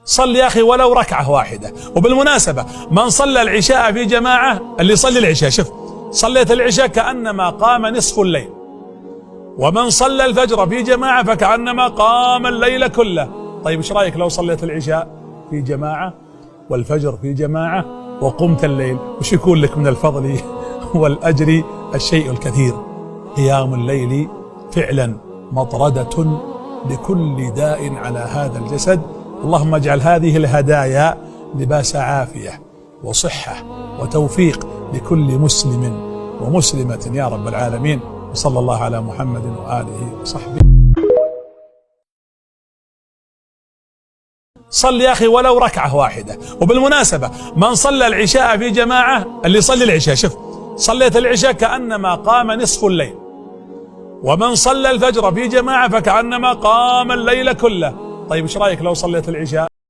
صل يا أخي ولو ركعة واحدة. وبالمناسبة من صلى العشاء في جماعة، اللي يصلي العشاء شوف صليت العشاء كأنما قام نصف الليل، ومن صلى الفجر في جماعة فكأنما قام الليل كله. طيب ايش رأيك لو صليت العشاء في جماعة والفجر في جماعة وقمت الليل؟ وش يكون لك من الفضل والأجر الشيء الكثير. قيام الليل فعلا مطردة لكل داء على هذا الجسد. اللهم اجعل هذه الهدايا لباس عافية وصحة وتوفيق لكل مسلم ومسلمة يا رب العالمين. وصلى الله على محمد وآله وصحبه. صل يا أخي ولو ركعة واحدة. وبالمناسبة من صلى العشاء في جماعة، اللي يصلي العشاء شوف صليت العشاء كأنما قام نصف الليل، ومن صلى الفجر في جماعة فكأنما قام الليل كله. طيب ايش رأيك لو صليت العشاء